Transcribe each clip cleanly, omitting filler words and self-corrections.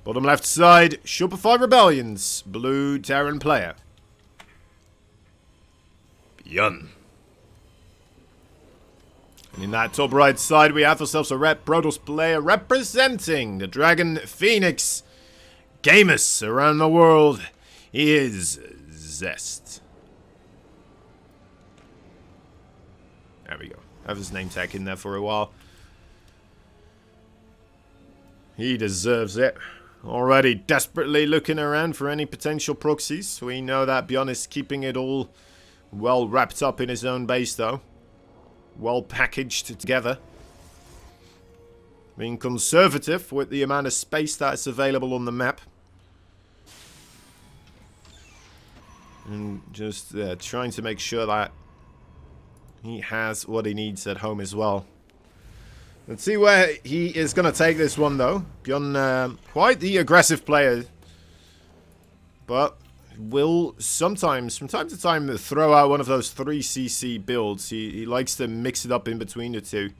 Bottom left side, Shopify Rebellions, blue Terran player. BYUN. And in that top right side, we have ourselves a red Protoss player representing the Dragon Phoenix gamers around the world. He is ZEST. There we go. Have his name tag in there for a while. He deserves it. Already desperately looking around for any potential proxies. We know that BYUN is keeping it all well wrapped up in his own base though. Well packaged together. Being conservative with the amount of space that is available on the map. And just trying to make sure that he has what he needs at home as well. Let's see where he is going to take this one, though. BYUN, quite the aggressive player. But will sometimes, from time to time, throw out one of those 3cc builds. He likes to mix it up in between the two.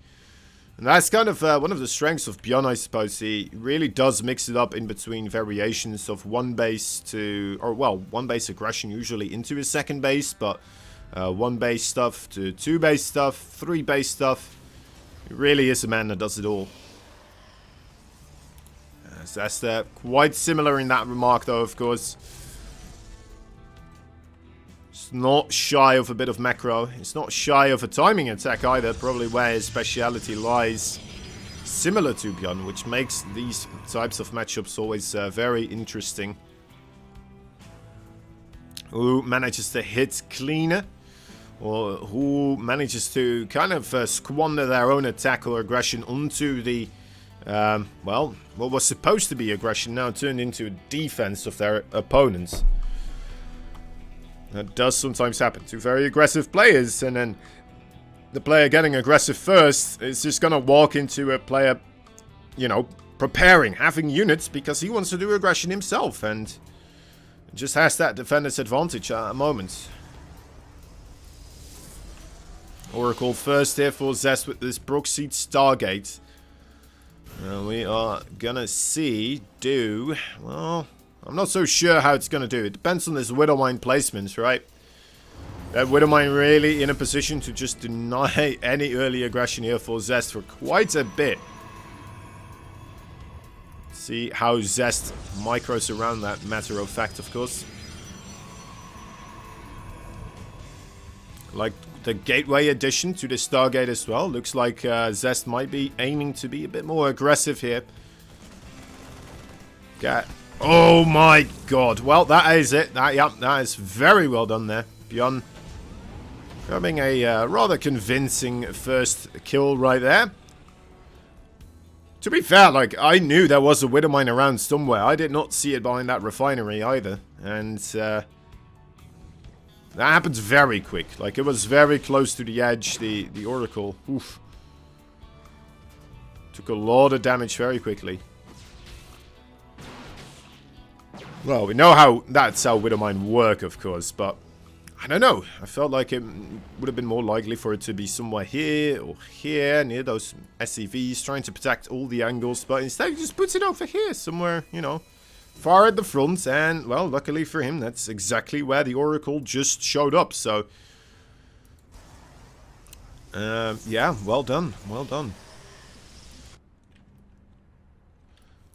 And that's kind of one of the strengths of BYUN, I suppose. He really does mix it up in between variations of one base to... Or, well, one base aggression usually into his second base. But one base stuff to two base stuff, three base stuff. He really is a man that does it all. So that's quite similar in that remark, though, of course. It's not shy of a bit of macro. It's not shy of a timing attack either. Probably where his speciality lies. Similar to BYUN, which makes these types of matchups always very interesting. Who manages to hit cleaner? Or who manages to kind of squander their own attack or aggression onto the, well, what was supposed to be aggression now turned into a defense of their opponents. That does sometimes happen to very aggressive players, and then the player getting aggressive first is just going to walk into a player, you know, preparing, having units because he wants to do aggression himself, and just has that defender's advantage at a moment. Oracle first here for ZEST with this Brookseed Stargate. We are gonna see well, I'm not so sure how it's gonna do. It depends on this Widowmine placement, right? That Widowmine really in a position to just deny any early aggression here for ZEST for quite a bit. See how ZEST micros around that, matter of fact, of course. Like the gateway addition to the Stargate as well. Looks like ZEST might be aiming to be a bit more aggressive here. Oh my god. Well, that is it. That is very well done there. BYUN grabbing a rather convincing first kill right there. To be fair, like, I knew there was a Widowmine around somewhere. I did not see it behind that refinery either. And that happens very quick. Like, it was very close to the edge. The Oracle. Oof. Took a lot of damage very quickly. Well, we know that's how Widowmine work, of course, but I don't know. I felt like it would have been more likely for it to be somewhere here or here, near those SCVs, trying to protect all the angles, but instead he just puts it over here, somewhere, you know, far at the front, and, well, luckily for him, that's exactly where the Oracle just showed up, so... yeah, well done, well done.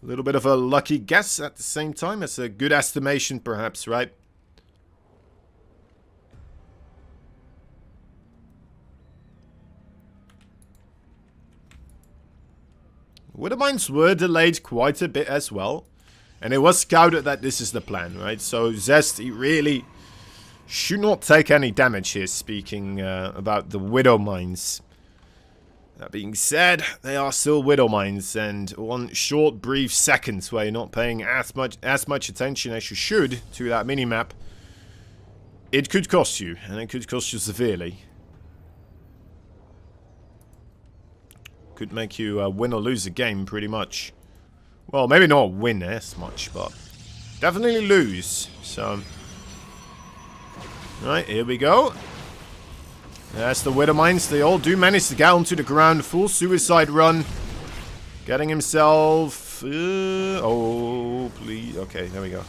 A little bit of a lucky guess at the same time, it's a good estimation, perhaps, right? Widowmines were delayed quite a bit as well. And it was scouted that this is the plan, right? So ZEST, he really should not take any damage here, speaking about the Widowmines. That being said, they are still Widowmines, and one short, brief second where you're not paying as much attention as you should to that minimap, it could cost you, and it could cost you severely. Could make you win or lose a game, pretty much. Well, maybe not win as much, but definitely lose. So, right, here we go. That's the Widowmines. They all do manage to get onto the ground. Full suicide run. Getting himself... oh... No, please. Okay, there we go.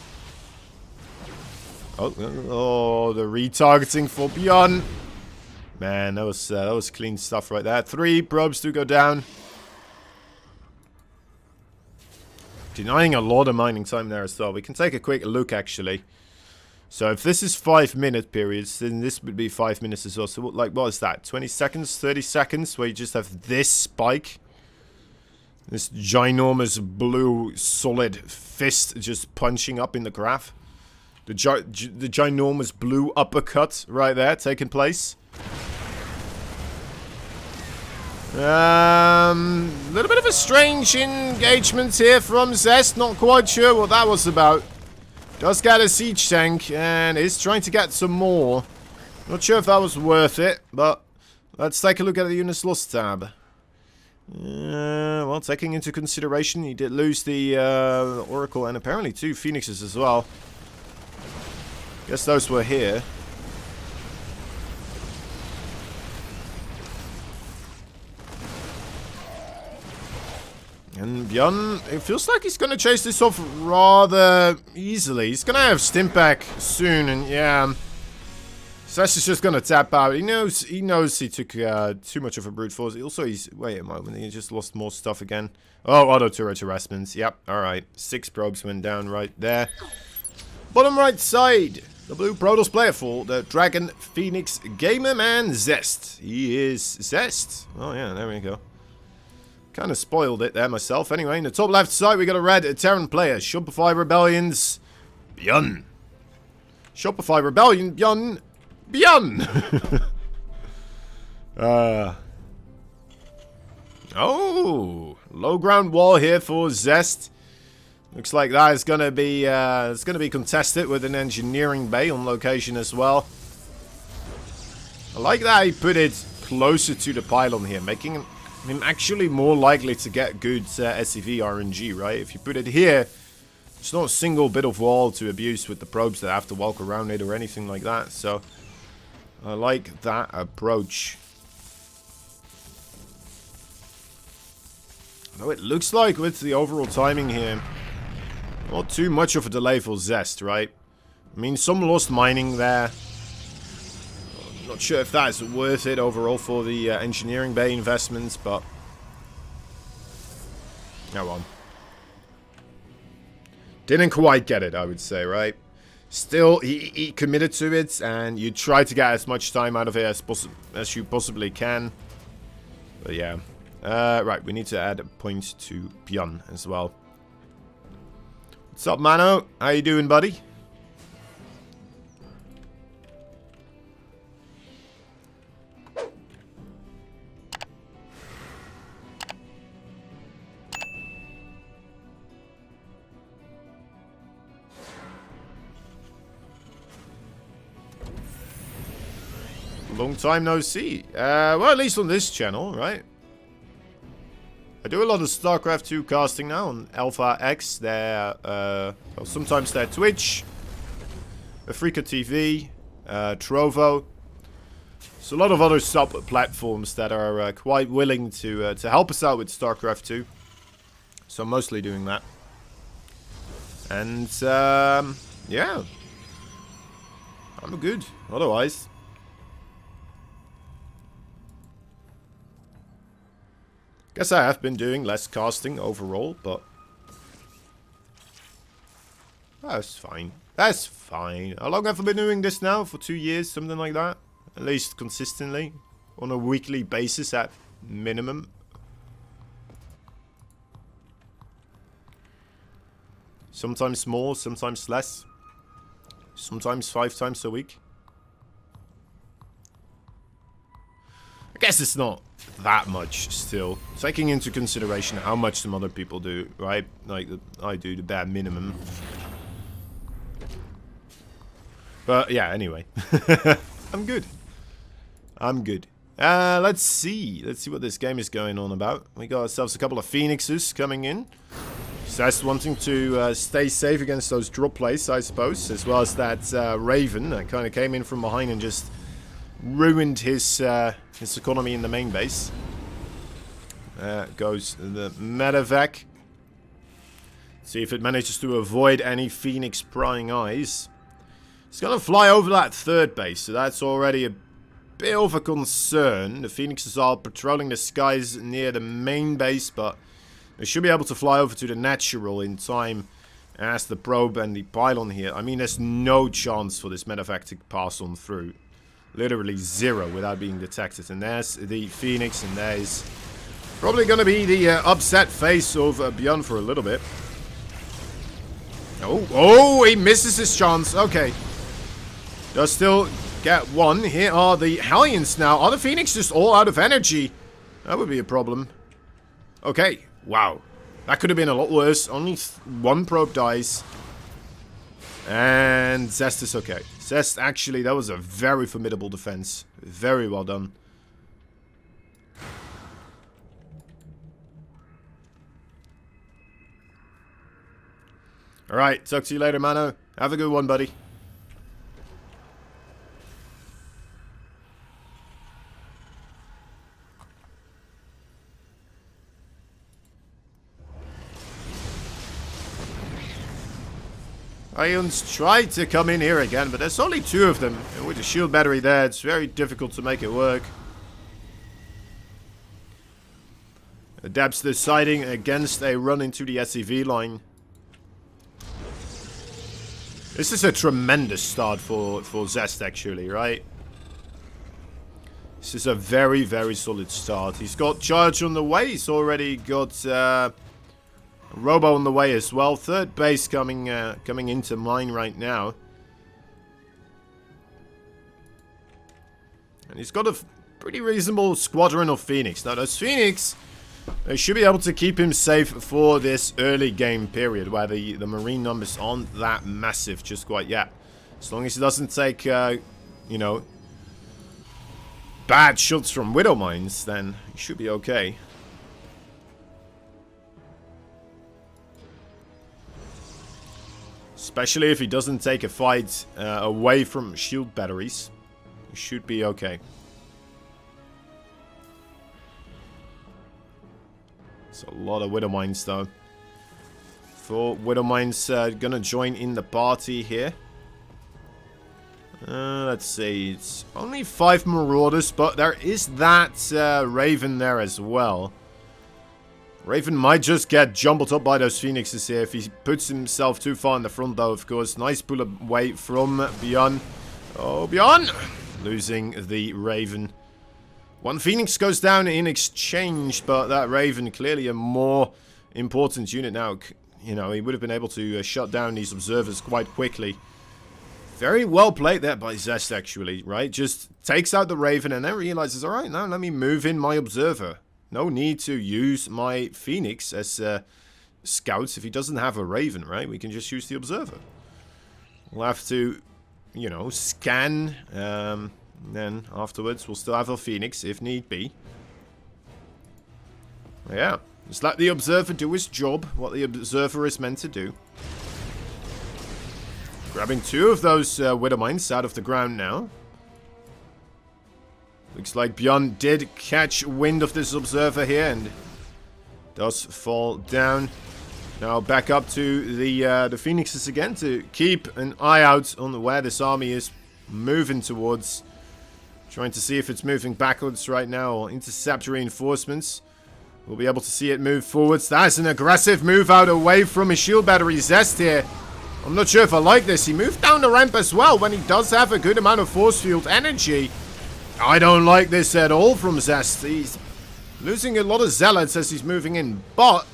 Oh, the retargeting for BYUN. Man, that was clean stuff right there. 3 probes to go down. Denying a lot of mining time there as well. We can take a quick look, actually. So if this is 5-minute periods, then this would be 5 minutes as well. So like, what is that? 20 seconds, 30 seconds, where you just have this spike. This ginormous blue solid fist just punching up in the graph. The ginormous blue uppercut right there taking place. Little bit of a strange engagement here from ZEST. Not quite sure what that was about. Does get a siege tank and is trying to get some more. Not sure if that was worth it, but let's take a look at the units lost tab. Well, taking into consideration, he did lose the Oracle and apparently 2 Phoenixes as well. Guess those were here. And BYUN, it feels like he's going to chase this off rather easily. He's going to have Stimpak soon, and yeah, ZEST is just going to tap out. He knows he took too much of a brute force. Also, wait a moment, he just lost more stuff again. Oh, auto turret harassments. Yep, alright. 6 probes went down right there. Bottom right side, the blue Protoss player for the Dragon Phoenix Gamer Man ZEST. He is ZEST. Oh yeah, there we go. Kind of spoiled it there myself. Anyway, in the top left side, we got a red Terran player. Shopify Rebellions, BYUN. Shopify Rebellion, BYUN. BYUN! Oh, low ground wall here for ZEST. Looks like that is gonna be it's gonna be contested with an engineering bay on location as well. I like that he put it closer to the pylon here, making him actually more likely to get good SCV RNG, right? If you put it here, it's not a single bit of wall to abuse with the probes that have to walk around it or anything like that. So I like that approach. Though it looks like with the overall timing here, not too much of a delay for ZEST, right? I mean, some lost mining there. Not sure if that is worth it overall for the engineering bay investments, but oh well. Didn't quite get it, I would say, right? Still, he committed to it, and you try to get as much time out of it as you possibly can. But yeah. Right, we need to add a point to BYUN as well. What's up, Mano? How you doing, buddy? Long time no see. Well, at least on this channel, right? I do a lot of StarCraft 2 casting now on Alpha X. Well, sometimes they're Twitch, Africa TV, Trovo. So a lot of other sub-platforms that are quite willing to help us out with StarCraft 2. So I'm mostly doing that. And, yeah. I'm good, otherwise. Guess I have been doing less casting overall, but that's fine. That's fine. How long have I been doing this now? For 2 years, something like that? At least consistently. On a weekly basis at minimum. Sometimes more, sometimes less. Sometimes 5 times a week. I guess it's not that much still, taking into consideration how much some other people do, right? Like I do the bare minimum. But yeah, anyway. I'm good. I'm good. Let's see what this game is going on about. We got ourselves a couple of Phoenixes coming in. ZEST wanting to stay safe against those drop plays, I suppose, as well as that Raven that kind of came in from behind and just ruined his economy in the main base. Goes the medevac. See if it manages to avoid any Phoenix prying eyes. It's going to fly over that third base, so that's already a bit of a concern. The Phoenixes are patrolling the skies near the main base, but they should be able to fly over to the natural in time as the probe and the pylon here. I mean, there's no chance for this medevac to pass on through. Literally zero without being detected. And there's the Phoenix, and there's probably going to be the upset face of BYUN for a little bit. Oh, he misses his chance. Okay. Does still get one. Here are the Hellions now. Are the Phoenix just all out of energy? That would be a problem. Okay. Wow. That could have been a lot worse. Only one probe dies. And ZEST is okay. ZEST, actually, that was a very formidable defense. Very well done. Alright, talk to you later, Mano. Have a good one, buddy. Ions tried to come in here again, but there's only two of them. And with the shield battery there, it's very difficult to make it work. Adapts deciding against a run into the SCV line. This is a tremendous start for ZEST, actually, right? This is a very, very solid start. He's got charge on the way. He's already got Robo on the way as well. Third base coming into mine right now. And he's got a pretty reasonable squadron of Phoenix. Now, those Phoenix, they should be able to keep him safe for this early game period where the Marine numbers aren't that massive just quite yet. As long as he doesn't take, you know, bad shots from Widow Mines, then he should be okay. Especially if he doesn't take a fight away from shield batteries. He should be okay. It's a lot of Widow Mines though. For Widow Mines gonna join in the party here. Let's see. It's only 5 Marauders, but there is that Raven there as well. Raven might just get jumbled up by those Phoenixes here if he puts himself too far in the front, though, of course. Nice pull away from BYUN. Oh, BYUN! Losing the Raven. One Phoenix goes down in exchange, but that Raven, clearly a more important unit now. You know, he would have been able to shut down these observers quite quickly. Very well played there by ZEST, actually, right? Just takes out the Raven and then realizes, alright, now let me move in my observer. No need to use my Phoenix as scouts if he doesn't have a Raven, right? We can just use the Observer. We'll have to, you know, scan. Then afterwards, we'll still have a Phoenix if need be. Yeah, just let the Observer do his job, what the Observer is meant to do. Grabbing 2 of those Widow Mines out of the ground now. Looks like BYUN did catch wind of this Observer here and does fall down. Now back up to the Phoenixes again to keep an eye out on where this army is moving towards. Trying to see if it's moving backwards right now or intercept reinforcements. We'll be able to see it move forwards. That's an aggressive move out away from his shield battery. ZEST here. I'm not sure if I like this. He moved down the ramp as well when he does have a good amount of force field energy. I don't like this at all from ZEST. He's losing a lot of zealots as he's moving in, but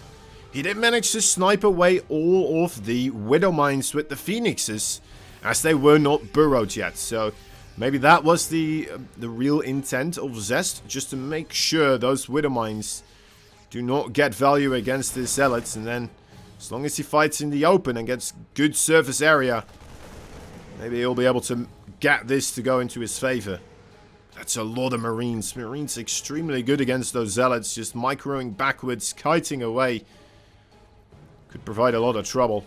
he did manage to snipe away all of the Widow Mines with the Phoenixes as they were not burrowed yet. So maybe that was the real intent of ZEST, just to make sure those Widow Mines do not get value against the zealots, and then as long as he fights in the open and gets good surface area, maybe he'll be able to get this to go into his favor. That's a lot of Marines. Marines extremely good against those zealots. Just microing backwards, kiting away. Could provide a lot of trouble.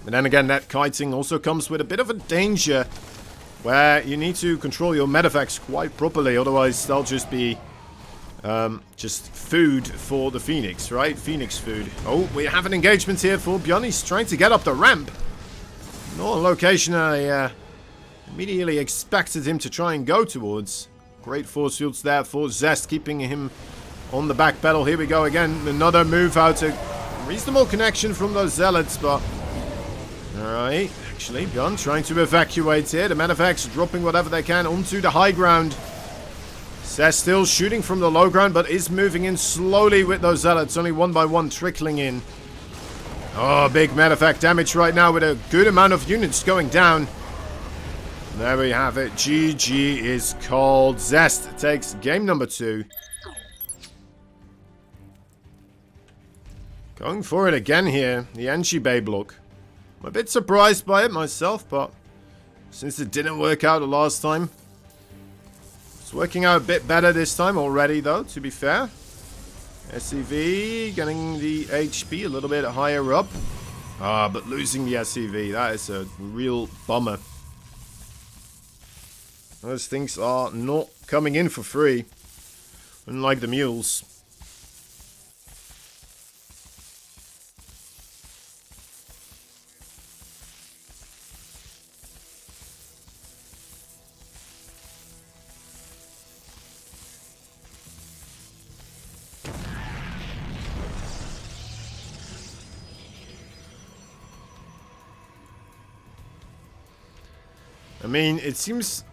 But then again, that kiting also comes with a bit of a danger. Where you need to control your medevacs quite properly. Otherwise, they'll just be just food for the Phoenix, right? Phoenix food. Oh, we have an engagement here for BYUN. He's trying to get up the ramp. Not a location I immediately expected him to try and go towards. Great force fields there for ZEST, keeping him on the back pedal. Here we go again. Another move out. A reasonable connection from those zealots, but... Alright, actually, BYUN trying to evacuate here. The medevacs dropping whatever they can onto the high ground. ZEST still shooting from the low ground, but is moving in slowly with those zealots. Only one by one trickling in. Oh, big medevac damage right now with a good amount of units going down. There we have it. GG is called. ZEST takes game number 2. Going for it again here. The Enchi Bay block. I'm a bit surprised by it myself, but since it didn't work out the last time, it's working out a bit better this time already, though, to be fair. SCV getting the HP a little bit higher up. But losing the SCV, that is a real bummer. Those things are not coming in for free, unlike the mules. I mean, it seems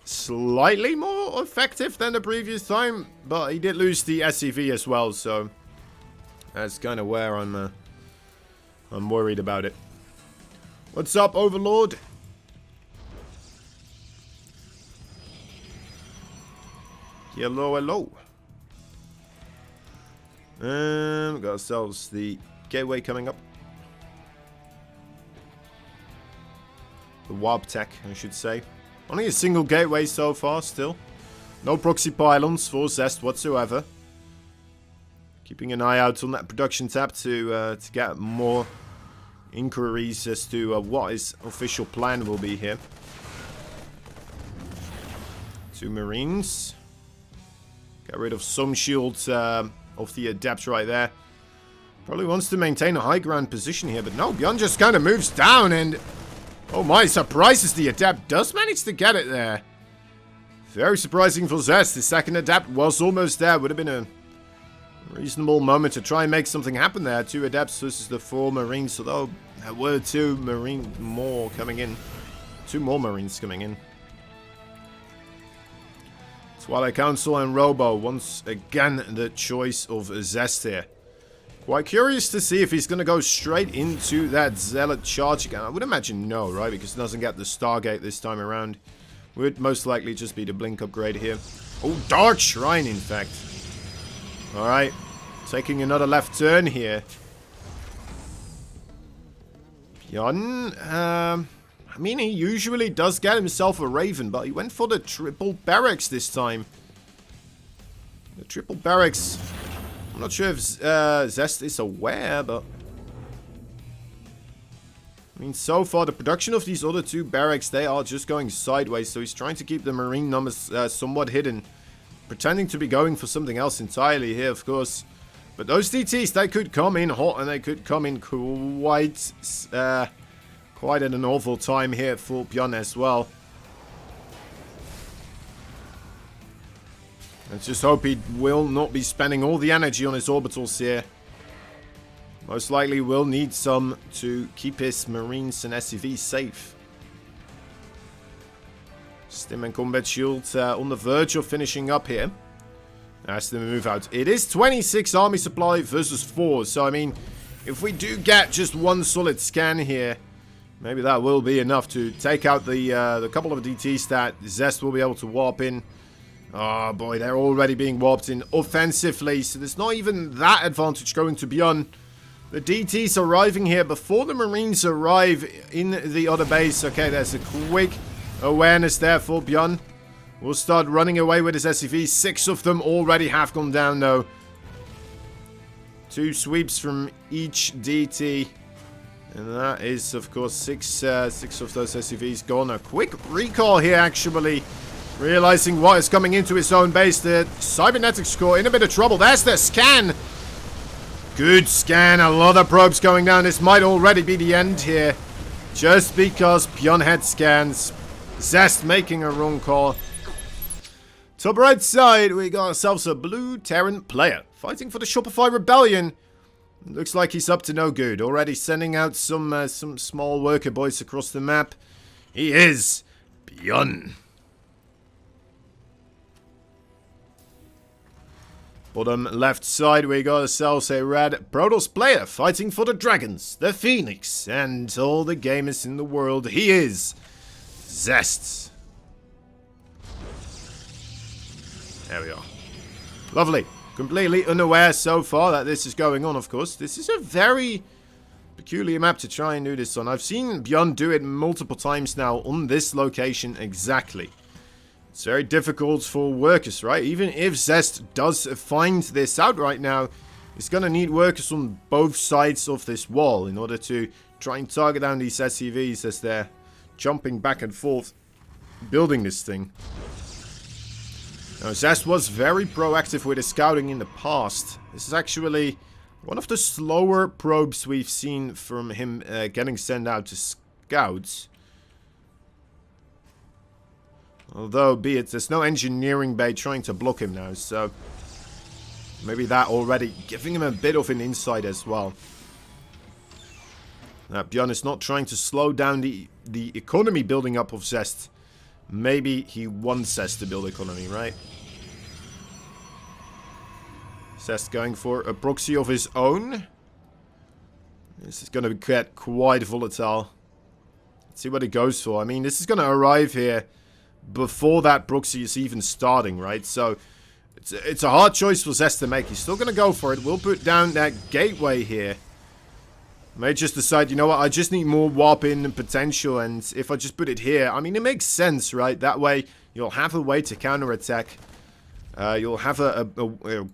slightly more effective than the previous time, but he did lose the SCV as well, so that's kind of where I'm worried about it. What's up, Overlord? Hello, hello. We got ourselves the gateway coming up. The warp tech, I should say. Only a single gateway so far, still. No proxy pylons for ZEST whatsoever. Keeping an eye out on that production tab to get more inquiries as to what his official plan will be here. 2 Marines. Get rid of some shields of the Adept right there. Probably wants to maintain a high ground position here, but no, BYUN just kind of moves down and... Oh my, surprises the Adept does manage to get it there. Very surprising for ZEST. The second Adept was almost there. Would have been a reasonable moment to try and make something happen there. 2 Adepts versus the 4 Marines. Although there were 2 Marines more coming in. 2 more Marines coming in. Twilight Council and Robo. Once again, the choice of ZEST here. Quite curious to see if he's going to go straight into that Zealot charge again. I would imagine no, right? Because he doesn't get the Stargate this time around. Would most likely just be the Blink upgrade here. Oh, Dark Shrine, in fact. Alright. Taking another left turn here. BYUN, I mean, he usually does get himself a Raven, but he went for the triple barracks this time. The triple barracks... I'm not sure if ZEST is aware, but... I mean, so far, the production of these other 2 barracks, they are just going sideways. So he's trying to keep the Marine numbers somewhat hidden. Pretending to be going for something else entirely here, of course. But those DTs, they could come in hot, and they could come in quite at an awful time here for BYUN as well. Let's just hope he will not be spending all the energy on his orbitals here. Most likely will need some to keep his Marines and SCVs safe. Stim and Combat Shield on the verge of finishing up here. As the move out. It is 26 army supply versus 4. So, I mean, if we do get just 1 solid scan here, maybe that will be enough to take out the couple of DTs that ZEST will be able to warp in. Oh boy, they're already being warped in offensively, so there's not even that advantage going to BYUN. The DTs arriving here before the Marines arrive in the other base. Okay, there's a quick awareness there for BYUN. We'll start running away with his SCV. 6 of them already have gone down though. 2 sweeps from each DT. And that is, of course, 6 of those SCVs gone. A quick recall here, actually. Realizing what is coming into his own base, the cybernetics core in a bit of trouble. There's the scan. Good scan. A lot of probes going down. This might already be the end here. Just because BYUN had scans. ZEST making a wrong call. Top right side, we got ourselves a blue Terran player. Fighting for the Shopify Rebellion. Looks like he's up to no good. Already sending out some small worker boys across the map. He is BYUN. Bottom left side, we got ourselves a red Protoss player fighting for the Dragons, the Phoenix, and all the gamers in the world. He is ZEST. There we are. Lovely. Completely unaware so far that this is going on, of course. This is a very peculiar map to try and do this on. I've seen BYUN do it multiple times now on this location exactly. It's very difficult for workers, right? Even if ZEST does find this out right now, it's going to need workers on both sides of this wall in order to try and target down these SCVs as they're jumping back and forth, building this thing. Now, ZEST was very proactive with his scouting in the past. This is actually one of the slower probes we've seen from him getting sent out to scouts. Although, be it, there's no engineering bay trying to block him now, so maybe that already giving him a bit of an insight as well. Now, BYUN is not trying to slow down the economy building up of ZEST. Maybe he wants ZEST to build economy, right? ZEST going for a proxy of his own. This is going to get quite volatile. Let's see what it goes for. I mean, this is going to arrive here before that proxy is even starting, right? So it's a hard choice for ZEST to make. He's still going to go for it. We'll put down that gateway here. May just decide, you know what, I just need more warp-in potential, and if I just put it here, I mean, it makes sense, right? That way, you'll have a way to counterattack. You'll have a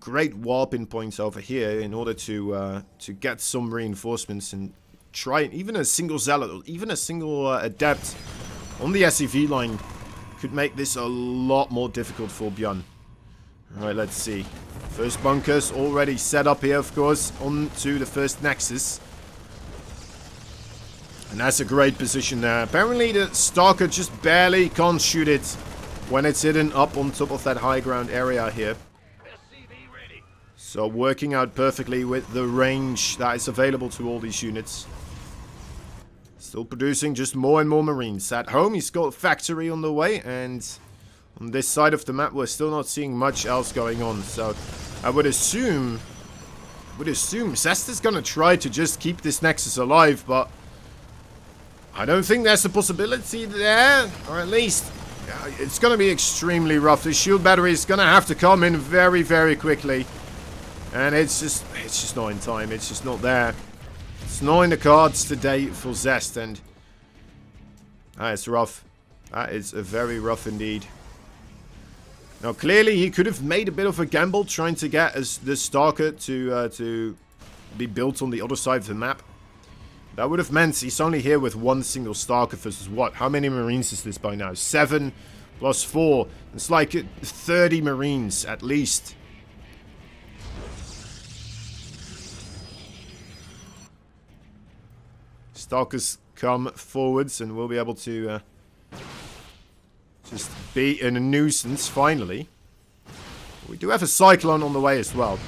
great warp-in point over here in order to get some reinforcements and try, even a single zealot, or even a single adept on the SCV line could make this a lot more difficult for BYUN. Alright, let's see. First bunkers already set up here, of course, onto the first nexus. And that's a great position there. Apparently the Stalker just barely can't shoot it when it's hidden up on top of that high ground area here. So working out perfectly with the range that is available to all these units. Still producing just more and more Marines. At home, he's got a factory on the way, and on this side of the map, we're still not seeing much else going on. So I would assume ZEST is going to try to just keep this Nexus alive, but I don't think there's a possibility there, or at least it's going to be extremely rough. The shield battery is going to have to come in very, very quickly, and it's just not in time. It's just not there. It's not in the cards today for ZEST, and it's rough. That is a very rough indeed. Now, clearly, he could have made a bit of a gamble trying to get the Stalker to be built on the other side of the map. That would have meant he's only here with one single Stalker versus what? How many Marines is this by now? 7 plus 4. It's like 30 Marines at least. Stalkers come forwards and we'll be able to just be in a nuisance finally. We do have a Cyclone on the way as well.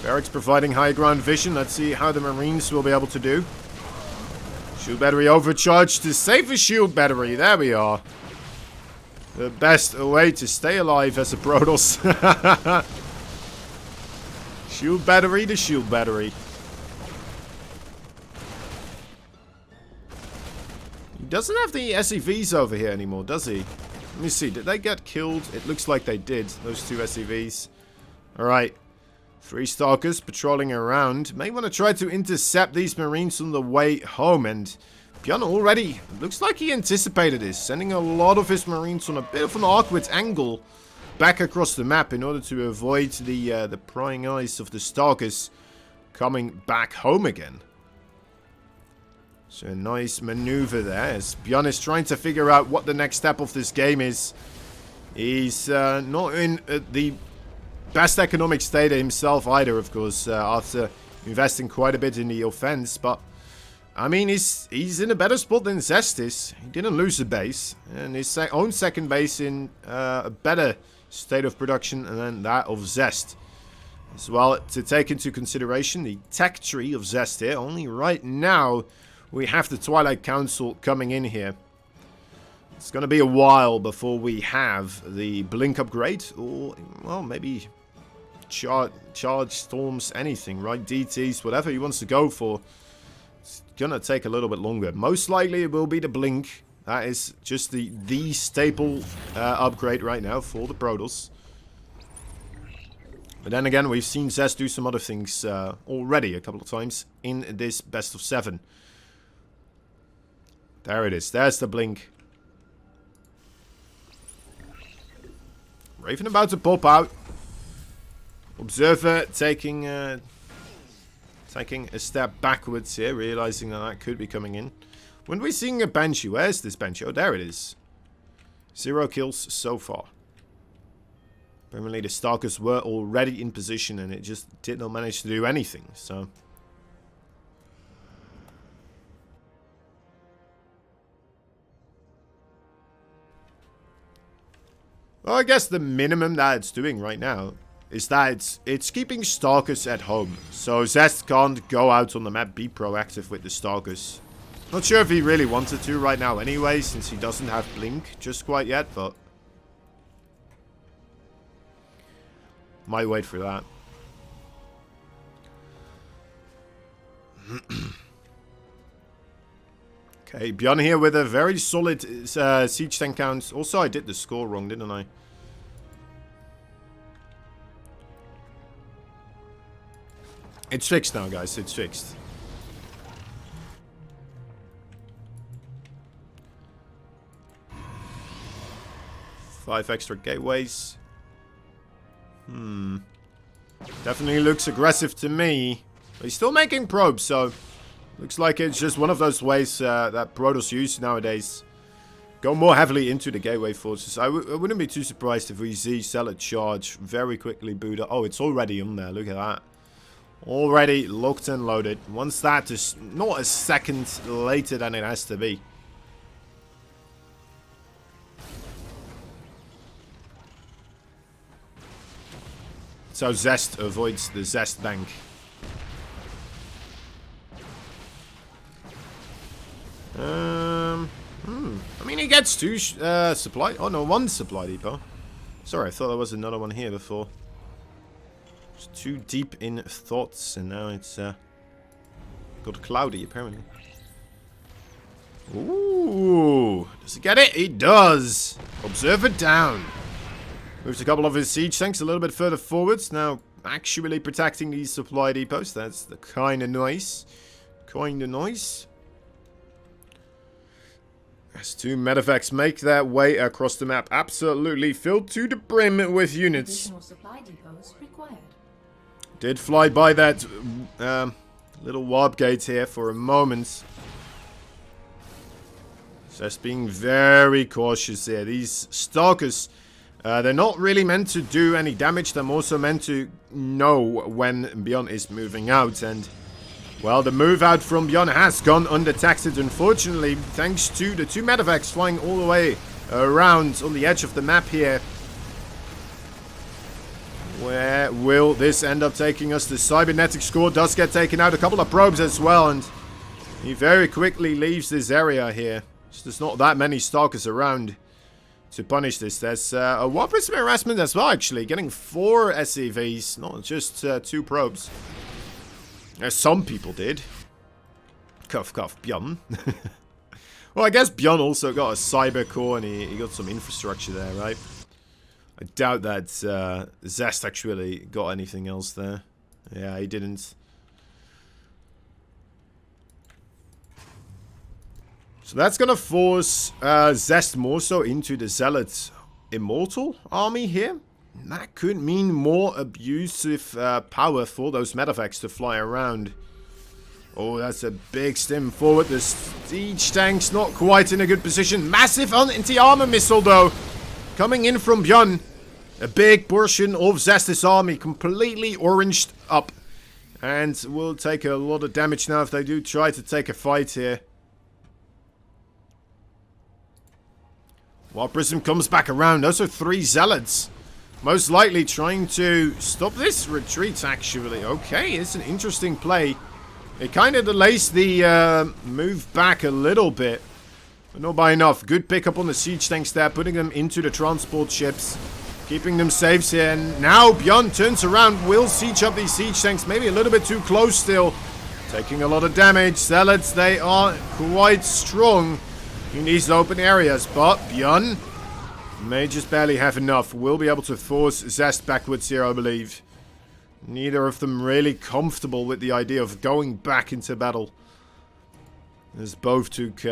Barracks providing high ground vision. Let's see how the Marines will be able to do. Shield battery overcharged to save the shield battery. There we are. The best way to stay alive as a Protoss. Shield battery to shield battery. He doesn't have the SCVs over here anymore, does he? Let me see. Did they get killed? It looks like they did. Those 2 SCVs. Alright. 3 Stalkers patrolling around. May want to try to intercept these Marines on the way home. And BYUN already looks like he anticipated this. Sending a lot of his Marines on a bit of an awkward angle back across the map in order to avoid the prying eyes of the Stalkers coming back home again. So a nice maneuver there as BYUN is trying to figure out what the next step of this game is. He's not in the best economic state himself either, of course, after investing quite a bit in the offense. But, I mean, he's in a better spot than ZEST is. He didn't lose a base. And his own second base in a better state of production than that of ZEST. As well, to take into consideration the tech tree of ZEST here, only right now we have the Twilight Council coming in here. It's going to be a while before we have the Blink upgrade, or, well, maybe charge storms, anything, right? DTs, whatever he wants to go for. It's going to take a little bit longer. Most likely it will be the Blink. That is just the staple upgrade right now for the Protoss. But then again, we've seen ZEST do some other things already a couple of times in this best of 7. There it is. There's the Blink. Raven about to pop out. Observer taking a step backwards here, realizing that could be coming in. When we're seeing a Banshee, where's this Banshee? Oh, there it is. 0 kills so far. Apparently the Stalkers were already in position and it just did not manage to do anything, so... Well, I guess the minimum that it's doing right now is that it's keeping Stalkers at home. So ZEST can't go out on the map, be proactive with the Stalkers. Not sure if he really wanted to right now anyway, since he doesn't have Blink just quite yet, but... might wait for that. Okay, BYUN here with a very solid siege tank count. Also, I did the score wrong, didn't I? It's fixed now, guys. It's fixed. Five extra gateways. Definitely looks aggressive to me. But he's still making probes, so... looks like it's just one of those ways that Protoss use nowadays. Go more heavily into the gateway forces. I wouldn't be too surprised if we see Zealot charge very quickly Buddha. Oh, it's already on there. Look at that. Already locked and loaded. Once that is not a second later than it has to be. So ZEST avoids the ZEST bank. I mean, he gets 2 supply. Oh no, 1 supply depot. Sorry, I thought there was another one here before. It's too deep in thoughts, and now it's got cloudy apparently. Ooh, does he get it? He does. Observer down. Moves a couple of his siege tanks a little bit further forwards. Now actually protecting these supply depots. That's the kind of nice. Kind of nice. As 2 medevacs make their way across the map, absolutely filled to the brim with units. Additional supply depots required. Did fly by that little warp gate here for a moment. Just being very cautious here. These Stalkers, they're not really meant to do any damage. They're also meant to know when BYUN is moving out. And, well, the move out from BYUN has gone undetected, unfortunately, thanks to the 2 medevacs flying all the way around on the edge of the map here. Where will this end up taking us? The cybernetic score does get taken out. A couple of probes as well, and he very quickly leaves this area here. So there's not that many Stalkers around to punish this. There's a Warpers harassment as well, actually. Getting 4 SCVs, not just 2 probes. As some people did. Cough, cough, BYUN. Well, I guess BYUN also got a cyber core and he got some infrastructure there, right? I doubt that ZEST actually got anything else there. Yeah, he didn't. So that's gonna force ZEST more so into the Zealot Immortal army here. And that could mean more abusive power for those medevacs to fly around. Oh, that's a big stim forward. The siege tank's not quite in a good position. Massive anti-armor missile, though, coming in from BYUN. A big portion of ZEST's army completely oranged up. And will take a lot of damage now if they do try to take a fight here. While Prism comes back around, those are 3 zealots. Most likely trying to stop this retreat, actually. Okay, it's an interesting play. It kind of delays the move back a little bit. But not by enough. Good pickup on the siege tanks there, putting them into the transport ships. Keeping them safe here. And now BYUN turns around, will siege up these siege tanks. Maybe a little bit too close still. Taking a lot of damage. Zealots, they are quite strong in these open areas, but BYUN may just barely have enough. Will be able to force ZEST backwards here, I believe. Neither of them really comfortable with the idea of going back into battle, as both took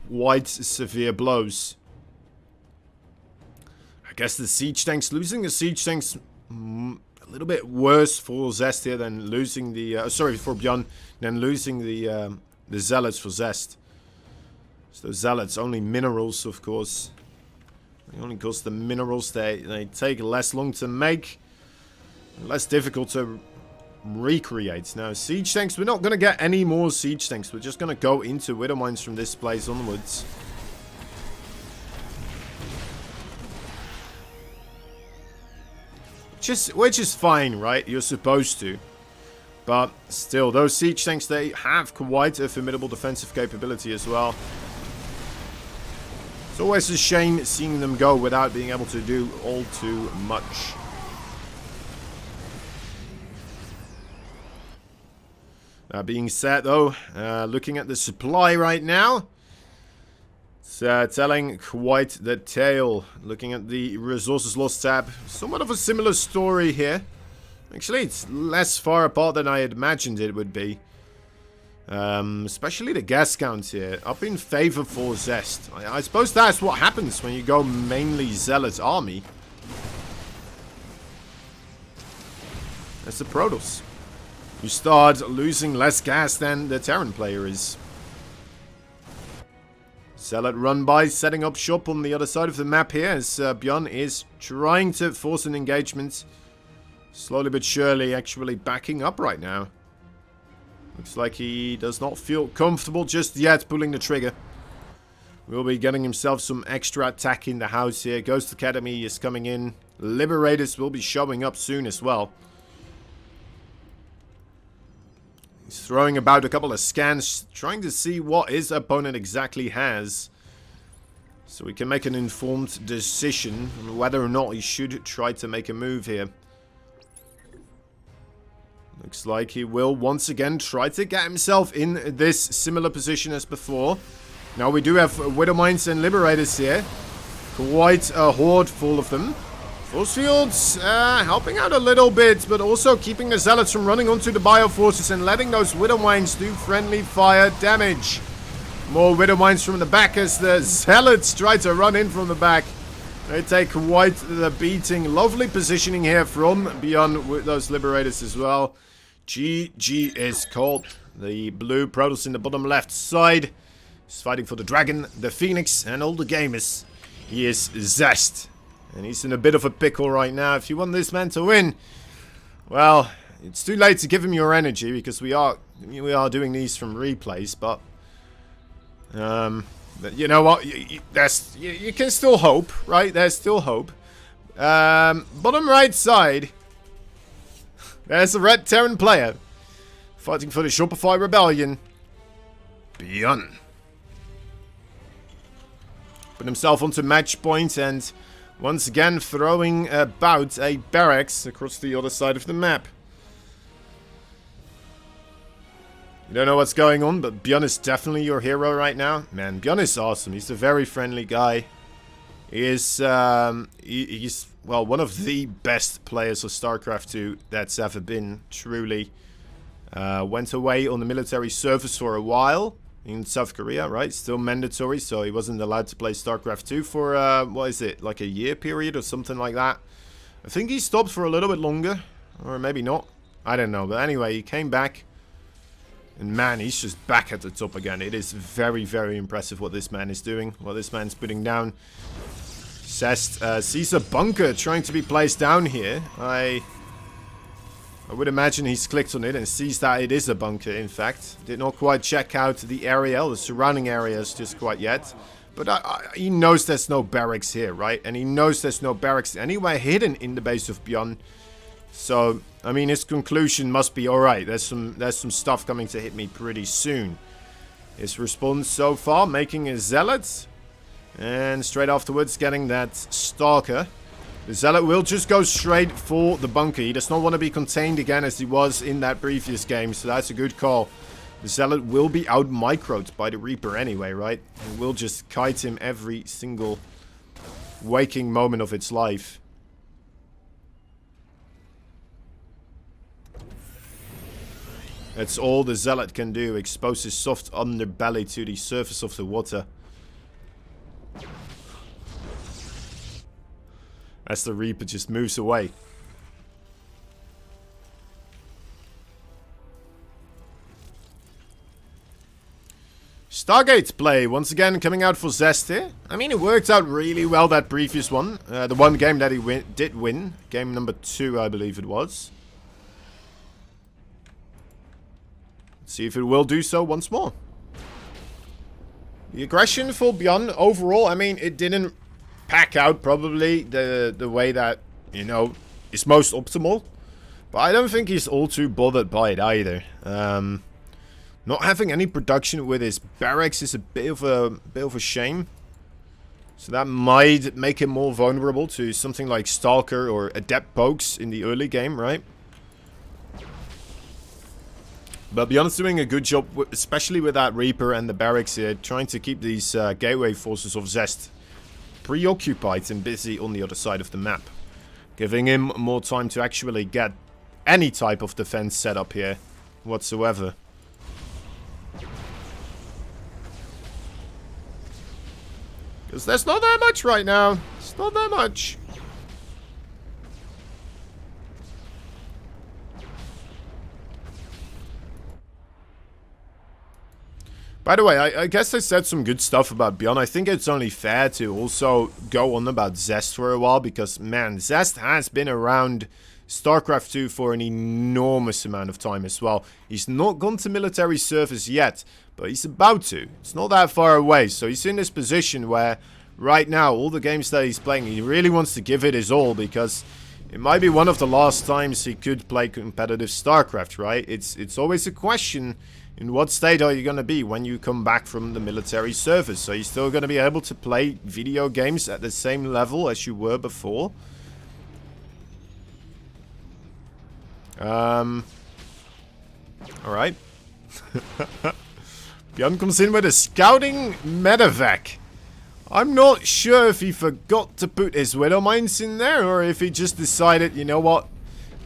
quite severe blows. I guess the siege tanks, losing the siege tanks a little bit worse for ZEST here than losing the sorry, for BYUN, than losing the zealots for ZEST. So zealots, only minerals, of course. They only cost the minerals. They take less long to make. Less difficult to recreate. Now, siege tanks, we're not going to get any more siege tanks. We're just going to go into widow mines from this place onwards. Which is fine, right? You're supposed to. But still, those siege tanks, they have quite a formidable defensive capability as well. It's always a shame seeing them go without being able to do all too much. That being said, though, looking at the supply right now, it's telling quite the tale. Looking at the resources lost tab, somewhat of a similar story here. Actually, it's less far apart than I had imagined it would be. Especially the gas count here, up in favor for ZEST. I suppose that's what happens when you go mainly Zealot army. That's the Protoss. You start losing less gas than the Terran player is. Zealot run by, setting up shop on the other side of the map here, as BYUN is trying to force an engagement. Slowly but surely actually backing up right now. Looks like he does not feel comfortable just yet pulling the trigger. Will be getting himself some extra attack in the house here. Ghost Academy is coming in. Liberators will be showing up soon as well. He's throwing about a couple of scans, trying to see what his opponent exactly has. So he can make an informed decision on whether or not he should try to make a move here. Looks like he will once again try to get himself in this similar position as before. Now we do have Widow Mines and Liberators here. Quite a horde full of them. Force fields helping out a little bit, but also keeping the Zealots from running onto the Bioforces and letting those Widow Mines do friendly fire damage. More Widow Mines from the back as the Zealots try to run in from the back. They take quite the beating. Lovely positioning here from BYUN with those Liberators as well. GG is called. The blue Protoss in the bottom left side is fighting for the Dragon, the Phoenix, and all the gamers. He is ZEST. And he's in a bit of a pickle right now. If you want this man to win, well, it's too late to give him your energy because we are doing these from replays, but you know what? You can still hope, right? There's still hope. Bottom right side, there's a red Terran player fighting for the Shopify Rebellion. BYUN put himself onto match point and once again throwing about a barracks across the other side of the map. You don't know what's going on, but BYUN is definitely your hero right now. Man, BYUN is awesome. He's a very friendly guy. He is, he's, well, one of the best players of StarCraft 2 that's ever been, truly. Went away on the military service for a while in South Korea, right? Still mandatory, so he wasn't allowed to play StarCraft 2 for, what is it, like a year period or something like that. I think he stopped for a little bit longer, or maybe not. I don't know, but anyway, he came back. And man, he's just back at the top again. It is very, very impressive what this man is doing. What this man's putting down. ZEST sees a bunker trying to be placed down here. I would imagine he's clicked on it and sees that it is a bunker, in fact. Did not quite check out the area, the surrounding areas just quite yet. But he knows there's no barracks here, right? And he knows there's no barracks anywhere hidden in the base of BYUN. So, I mean, his conclusion must be, alright, there's some stuff coming to hit me pretty soon. His response so far, making a Zealot. And straight afterwards, getting that Stalker. The Zealot will just go straight for the bunker. He does not want to be contained again as he was in that previous game. So that's a good call. The Zealot will be out-microed by the Reaper anyway, right? And will just kite him every single waking moment of its life. That's all the Zealot can do. Expose his soft underbelly to the surface of the water. As the Reaper just moves away. Stargate play, once again coming out for ZEST here. I mean, it worked out really well, that previous one. The one game that he did win. Game number 2, I believe it was. Let's see if it will do so once more. The aggression for BYUN overall, I mean, it didn't pack out probably the way that, you know, is most optimal. But I don't think he's all too bothered by it either. Not having any production with his barracks is a bit of a shame. So that might make him more vulnerable to something like Stalker or Adept Pokes in the early game, right? But BYUN's doing a good job, especially with that Reaper and the barracks here, trying to keep these gateway forces of ZEST preoccupied and busy on the other side of the map. Giving him more time to actually get any type of defense set up here whatsoever. Because there's not that much right now. It's not that much. By the way, I guess I said some good stuff about BYUN. I think it's only fair to also go on about ZEST for a while. Because, man, ZEST has been around StarCraft 2 for an enormous amount of time as well. He's not gone to military service yet, but he's about to. It's not that far away. So he's in this position where, right now, all the games that he's playing, he really wants to give it his all. Because it might be one of the last times he could play competitive StarCraft, right? It's always a question... in what state are you going to be when you come back from the military service? So you're still going to be able to play video games at the same level as you were before? Alright. BYUN comes in with a scouting medevac. I'm not sure if he forgot to put his Widow Mines in there, or if he just decided, you know what?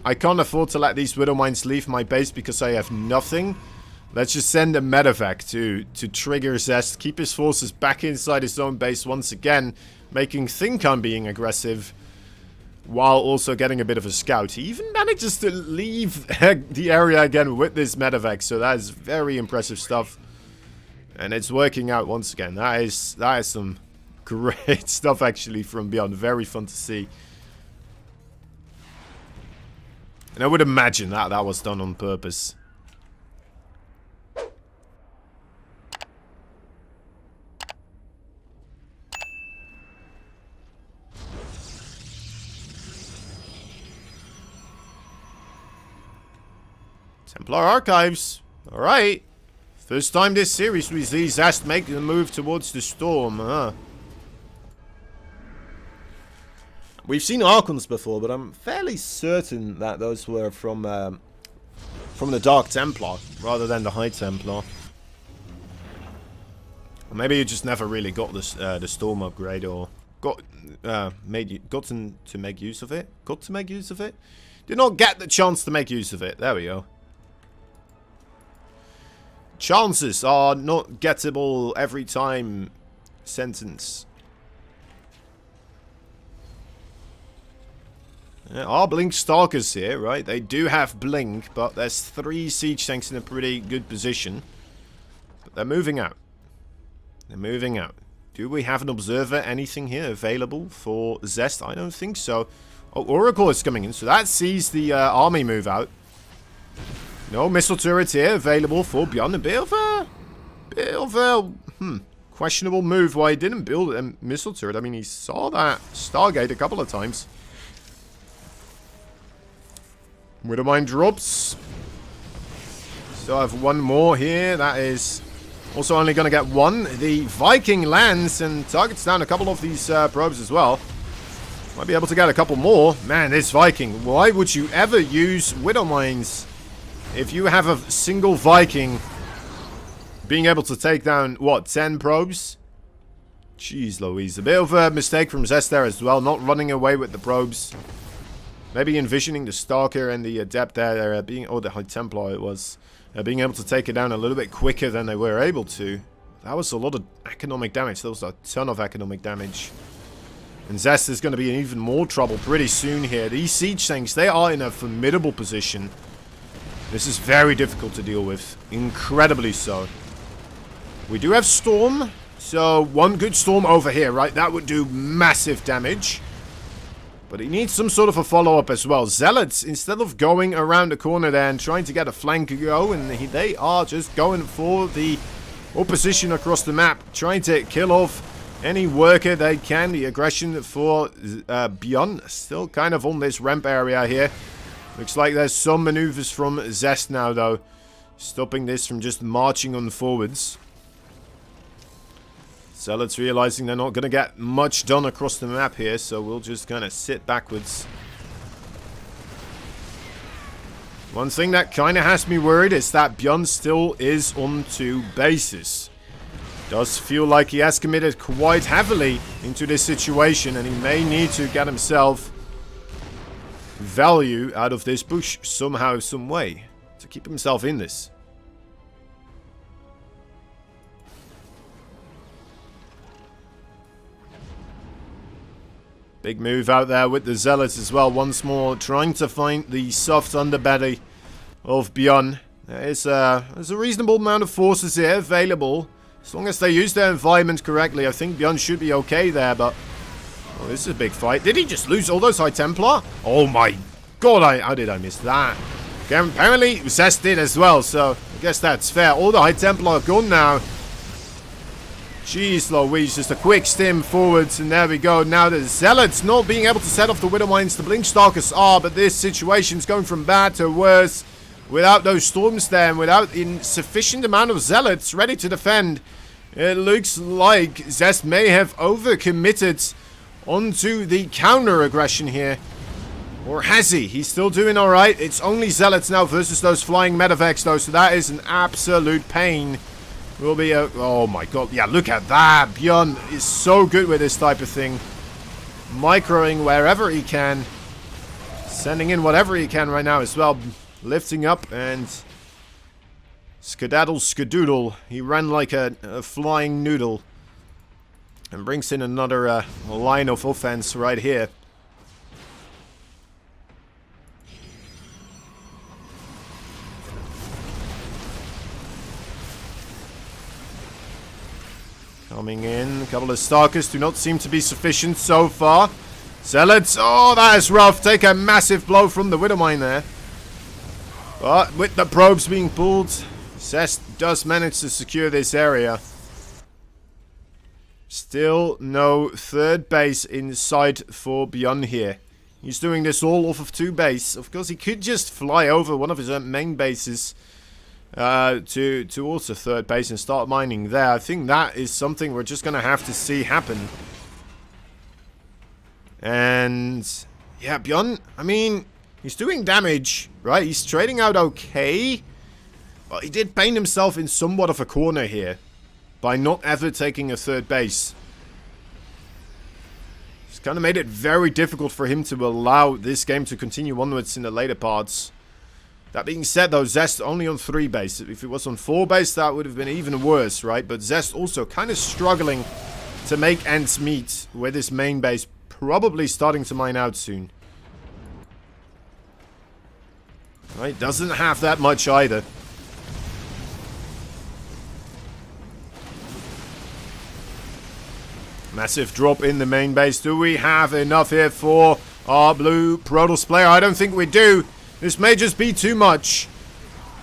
I can't afford to let these Widow Mines leave my base because I have nothing. Let's just send a medevac to trigger ZEST, keep his forces back inside his own base once again, making think I'm being aggressive, while also getting a bit of a scout. He even manages to leave the area again with this medevac, so that is very impressive stuff. And it's working out once again. That is some great stuff actually from BYUN. Very fun to see. And I would imagine that that was done on purpose. Templar Archives. Alright. First time this series we see ZEST make the move towards the storm. Huh? We've seen Archons before, but I'm fairly certain that those were from the Dark Templar rather than the High Templar. Or maybe you just never really got the storm upgrade, or gotten to make use of it. Got to make use of it. Did not get the chance to make use of it. There we go. Chances are not gettable every time sentence. There are Blink Stalkers here, right? They do have Blink, but there's 3 Siege Tanks in a pretty good position. But they're moving out. They're moving out. Do we have an Observer, anything here available for ZEST? I don't think so. Oh, Oracle is coming in, so that sees the army move out. No missile turrets here available for BYUN. A bit of a questionable move why he didn't build a missile turret. I mean, he saw that Stargate a couple of times. Widowmine drops. Still have one more here. That is also only going to get one. The Viking lands and targets down a couple of these probes as well. Might be able to get a couple more. Man, this Viking. Why would you ever use Widowmines if you have a single Viking being able to take down, what, 10 probes? Jeez Louise. A bit of a mistake from ZEST there as well. Not running away with the probes. Maybe envisioning the Stalker and the Adept there being... Oh, the High Templar it was. Being able to take it down a little bit quicker than they were able to. That was a lot of economic damage. That was a ton of economic damage. And ZEST is going to be in even more trouble pretty soon here. These Siege Tanks, they are in a formidable position. This is very difficult to deal with. Incredibly so. We do have Storm. So, one good Storm over here, right? That would do massive damage. But he needs some sort of a follow-up as well. Zealots, instead of going around the corner there and trying to get a flank go, and they are just going for the opposition across the map, trying to kill off any worker they can. The aggression for BYUN still kind of on this ramp area here. Looks like there's some maneuvers from ZEST now, though, stopping this from just marching on forwards. Zealots realizing they're not going to get much done across the map here, so we'll just kind of sit backwards. One thing that kind of has me worried is that BYUN still is on 2 bases. Does feel like he has committed quite heavily into this situation, and he may need to get himself value out of this bush somehow, some way, to keep himself in this. Big move out there with the Zealots as well. Once more, trying to find the soft underbelly of BYUN. There's a reasonable amount of forces here available. As long as they use their environment correctly, I think BYUN should be okay there, but... Oh, this is a big fight. Did he just lose all those High Templar? Oh my god, how did I miss that? Okay, apparently ZEST did as well, so I guess that's fair. All the High Templar are gone now. Jeez Louise, just a quick stim forwards, and there we go. Now the Zealots not being able to set off the Widowmines, the Blink Stalkers are, but this situation's going from bad to worse. Without those Storms there, and without insufficient amount of Zealots ready to defend, it looks like ZEST may have overcommitted onto the counter-aggression here. Or has he? He's still doing alright. It's only Zealots now versus those flying Medevacs though, so that is an absolute pain. Will be a... Oh my god. Yeah, look at that. BYUN is so good with this type of thing. Microing wherever he can. Sending in whatever he can right now as well. Lifting up and... Skedaddle skadoodle. He ran like a flying noodle. And brings in another line of offense right here. Coming in, a couple of Stalkers do not seem to be sufficient so far. Zealots, oh that is rough, take a massive blow from the Widowmine there. But with the probes being pulled, ZEST does manage to secure this area. Still no 3rd base in sight for BYUN here. He's doing this all off of 2 base. Of course he could just fly over one of his main bases towards the 3rd base and start mining there. I think that is something we're just gonna have to see happen. And yeah, BYUN, I mean, he's doing damage, right? He's trading out okay, but he did paint himself in somewhat of a corner here by not ever taking a 3rd base. It's kind of made it very difficult for him to allow this game to continue onwards in the later parts. That being said though, ZEST only on 3 base. If it was on 4 base, that would have been even worse, right? But ZEST also kind of struggling to make ends meet with his main base probably starting to mine out soon. Right, doesn't have that much either. Massive drop in the main base. Do we have enough here for our blue Protoss player? I don't think we do. This may just be too much.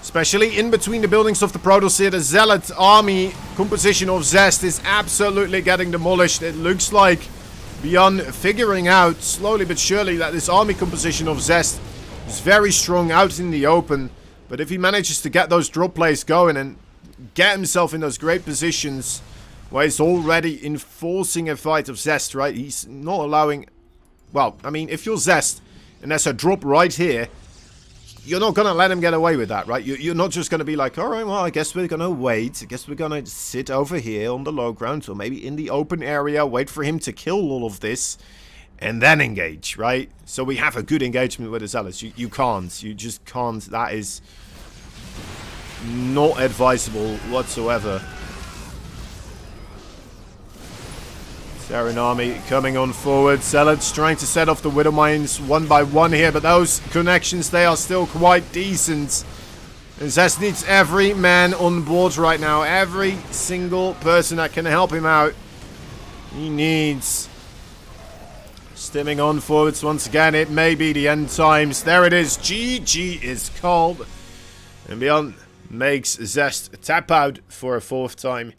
Especially in between the buildings of the Protoss here. The Zealot army composition of ZEST is absolutely getting demolished. It looks like BYUN figuring out slowly but surely that this army composition of ZEST is very strong out in the open. But if he manages to get those drop plays going and get himself in those great positions where he's already enforcing a fight of ZEST, right? He's not allowing... Well, I mean, if you're ZEST and there's a drop right here, you're not going to let him get away with that, right? You're not just going to be like, alright, well, I guess we're going to wait. I guess we're going to sit over here on the low ground or maybe in the open area, wait for him to kill all of this, and then engage, right? So we have a good engagement with the Zealots. You can't. You just can't. That is not advisable whatsoever. Terran army coming on forward. Zealots trying to set off the Widow Mines one by one here, but those connections, they are still quite decent. And ZEST needs every man on board right now. Every single person that can help him out. He needs. Stimming on forwards once again. It may be the end times. There it is. GG is called. And BYUN makes ZEST tap out for a 4th time.